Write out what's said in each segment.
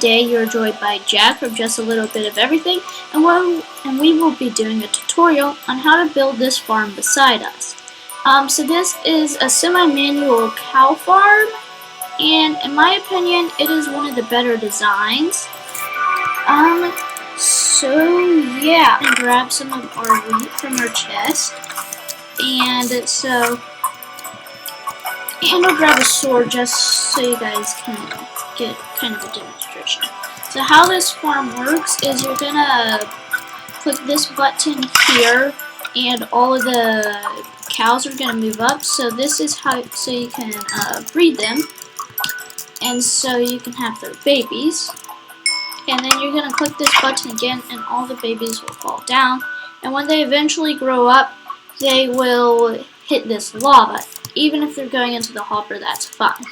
Today you're joined by Jack from Just a Little Bit of Everything, and we will be doing a tutorial on how to build this farm beside us. So this is a semi-manual cow farm, and in my opinion, it is one of the better designs. So yeah, I'm gonna grab some of our wheat from our chest, and I'll grab a sword just so you guys can get kind of a demonstration. So how this farm works is you're gonna click this button here, and all of the cows are gonna move up. So this is how you can breed them, and so you can have their babies. And then you're gonna click this button again, and all the babies will fall down. And when they eventually grow up, they will hit this lava. Even if they're going into the hopper, that's fine.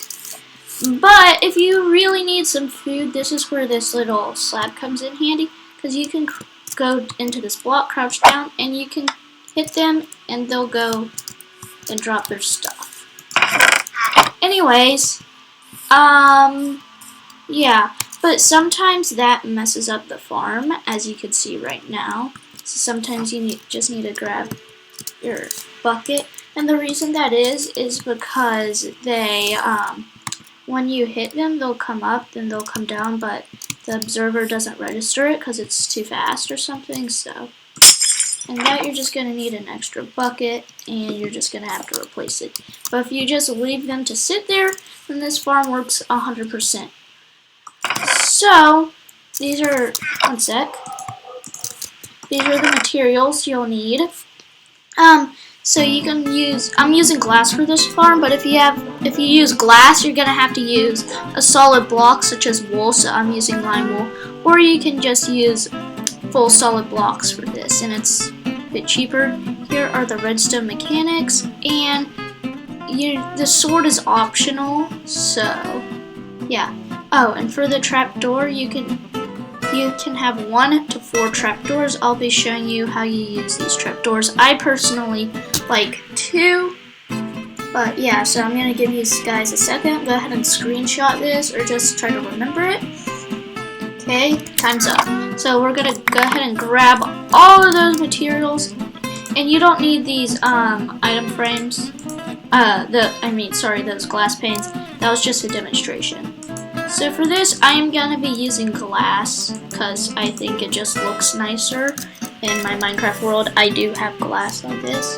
But if you really need some food, this is where this little slab comes in handy, because you can go into this block, crouch down, and you can hit them, and they'll go and drop their stuff. Anyways, yeah, but sometimes that messes up the farm, as you can see right now. So sometimes you just need to grab your bucket. And the reason that is because they, when you hit them, they'll come up, then they'll come down, but the observer doesn't register it because it's too fast or something, so. And that you're just going to need an extra bucket, and you're just going to have to replace it. But if you just leave them to sit there, then this farm works 100%. So, these are, one sec. These are the materials you'll need. So you can use, I'm using glass for this farm, but if you use glass, you're gonna have to use a solid block such as wool, so I'm using lime wool, or you can just use full solid blocks for this, and it's a bit cheaper. Here are the redstone mechanics, and the sword is optional, so yeah. Oh, and for the trapdoor, you can have 1 to 4 trapdoors. I'll be showing you how you use these trapdoors. I personally like 2, but yeah, so I'm going to give you guys a second. Go ahead and screenshot this, or just try to remember it. Okay, time's up. So we're going to go ahead and grab all of those materials, and you don't need these item frames. Those glass panes. That was just a demonstration. So for this, I am going to be using glass, because I think it just looks nicer. In my Minecraft world, I do have glass like this,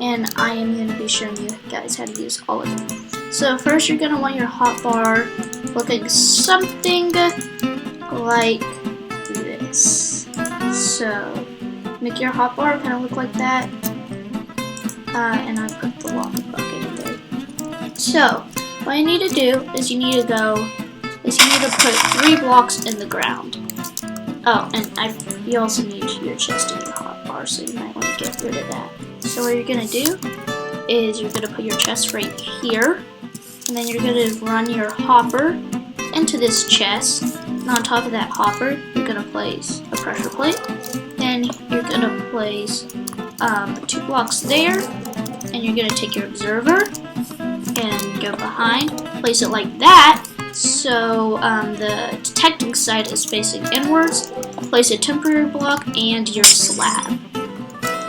and I am going to be showing you guys how to use all of them. So first, you're going to want your hotbar looking something like this. So make your hotbar kind of look like that, and I put the lava bucket in there. So what you need to do is you need to put 3 blocks in the ground. Oh, and you also need your chest and your hotbar, so you might want to get rid of that. So what you're going to do is you're going to put your chest right here, and then you're going to run your hopper into this chest, and on top of that hopper, you're going to place a pressure plate. Then you're going to place 2 blocks there, and you're going to take your observer and go behind, place it like that. So the detecting side is facing inwards. Place a temporary block and your slab.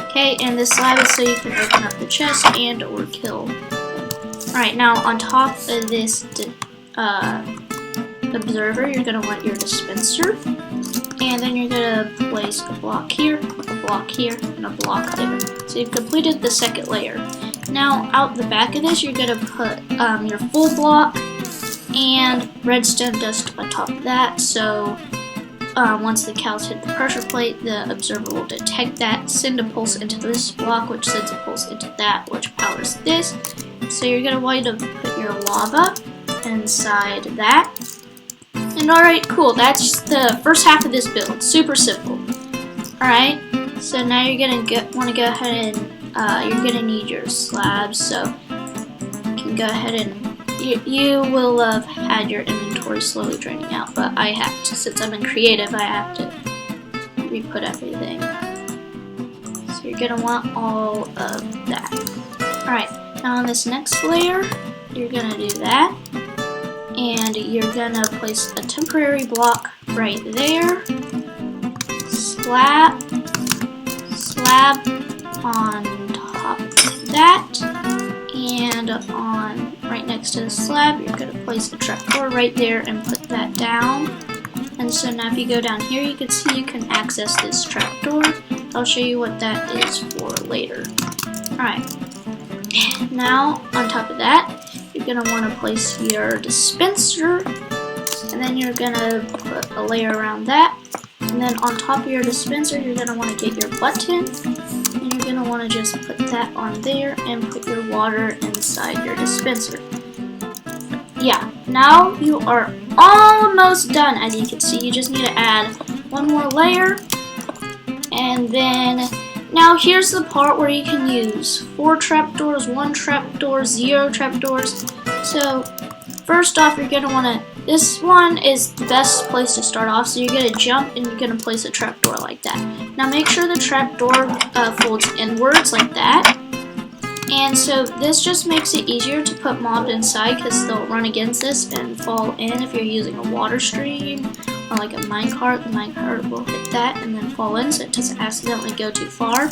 Okay, and the slab is so you can open up the chest and or kill them. Alright, now on top of this observer, you're going to want your dispenser. And then you're going to place a block here, and a block there. So you've completed the second layer. Now out the back of this, you're going to put your full block and redstone dust on top of that, so once the cows hit the pressure plate, the observer will detect that, send a pulse into this block, which sends a pulse into that, which powers this. So you're going to want to put your lava inside that. And alright, cool, that's the first half of this build. Super simple. Alright, so now you're going to want to go ahead and you're going to need your slabs, so you can go ahead and you will have had your inventory slowly draining out, but I have to, since I'm in creative, I have to re-put everything. So you're going to want all of that. Alright, now on this next layer, you're going to do that. and you're gonna place a temporary block right there. Slab on top of that, and on right next to the slab, you're gonna place a trapdoor right there and put that down. And so now if you go down here, you can see you can access this trapdoor. I'll show you what that is for later. Alright, now on top of that, you're going to want to place your dispenser, and then you're going to put a layer around that. And then on top of your dispenser, you're going to want to get your button, and you're going to want to just put that on there and put your water inside your dispenser. Yeah, now you are almost done. As you can see, you just need to add one more layer, and then now here's the part where you can use 4 trapdoors, 1 trapdoor, 0 trapdoors. So first off, you're gonna wanna, this one is the best place to start off. So you're gonna jump and you're gonna place a trapdoor like that. Now make sure the trapdoor folds inwards like that. And so this just makes it easier to put mobs inside because they'll run against this and fall in if you're using a water stream or like a minecart. The minecart will hit that and then fall in so it doesn't accidentally go too far.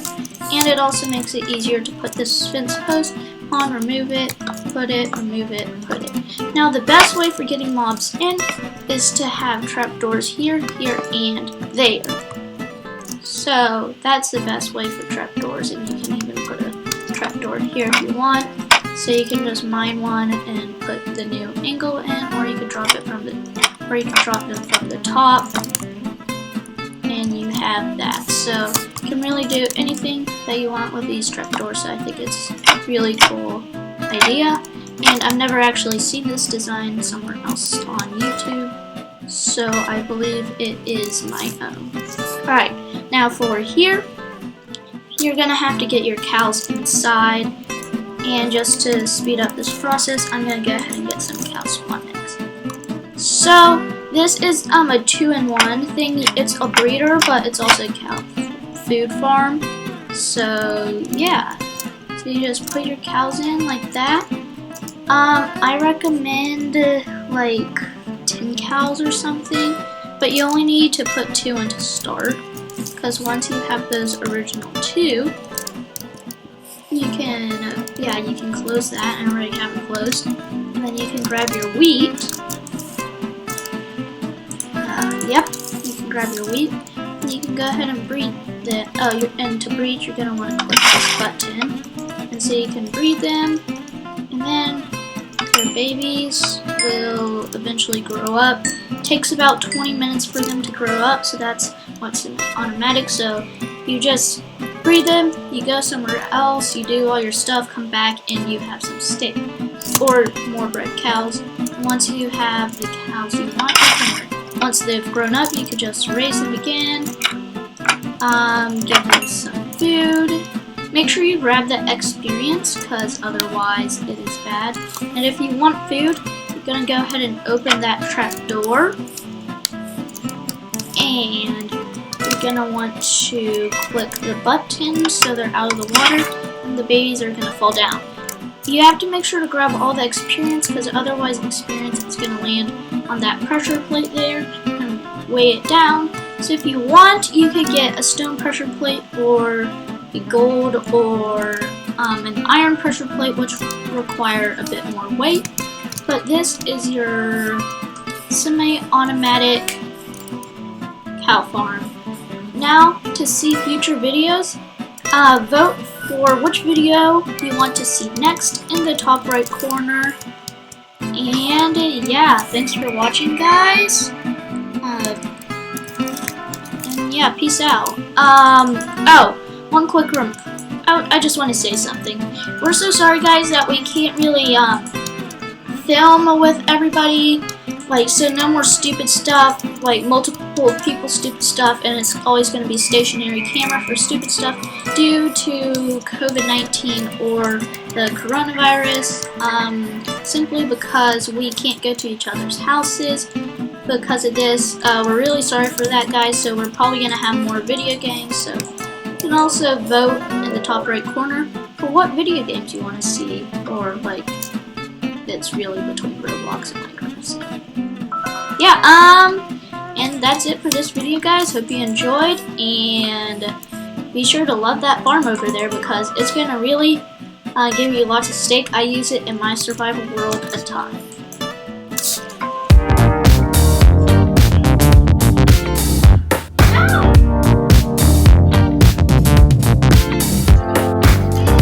And it also makes it easier to put this fence post on, remove it, put it, remove it, put it. Now the best way for getting mobs in is to have trapdoors here, here, and there. So that's the best way for trapdoors, and you can even put a trapdoor here if you want. So you can just mine one and put the new angle in, or you can drop it from the, or you can drop them from the top, and you have that. So you can really do anything that you want with these trapdoors. So I think it's a really cool idea, and I've never actually seen this design somewhere else on YouTube, so I believe it is my own. Alright, now for here, you're gonna have to get your cows inside, and just to speed up this process, I'm gonna go ahead and get some cow spawn eggs. So this is a 2-in-1 thing. It's a breeder, but it's also a cow food farm. So yeah, so you just put your cows in like that. I recommend like 10 cows or something, but you only need to put 2 in to start, because once you have those original 2, you can, you can close that. I already have it closed. And then you can grab your wheat. Yep, you can grab your wheat, and you can go ahead and breed that. And to breed, you're gonna want to click this button, and so you can breed them, and then their babies will eventually grow up. It takes about 20 minutes for them to grow up, so that's what's automatic. So you just breed them, you go somewhere else, you do all your stuff, come back, and you have some steak or more bred cows. And once you have the cows you want, once they've grown up, you could just raise them again, give them some food. Make sure you grab the experience, because otherwise it is bad. And if you want food, you're going to go ahead and open that trap door, and you're going to want to click the button so they're out of the water, and the babies are going to fall down. You have to make sure to grab all the experience, because otherwise experience is going to land on that pressure plate there and weigh it down. So if you want, you could get a stone pressure plate, or a gold, or an iron pressure plate, which require a bit more weight. But this is your semi-automatic cow farm. Now, to see future videos, vote for which video you want to see next in the top right corner. And yeah, thanks for watching, guys. And yeah, peace out. One quick I just want to say something. We're so sorry, guys, that we can't really film with everybody. Like, so no more stupid stuff, like multiple people stupid stuff, and it's always going to be stationary camera for stupid stuff due to COVID-19 or the coronavirus, simply because we can't go to each other's houses because of this. We're really sorry for that, guys, so we're probably going to have more video games. So you can also vote in the top right corner for what video games you want to see, or like that's really between Roblox and Minecraft. So. Yeah, and that's it for this video, guys. Hope you enjoyed, and be sure to love that farm over there because it's gonna really give you lots of steak. I use it in my survival world a ton.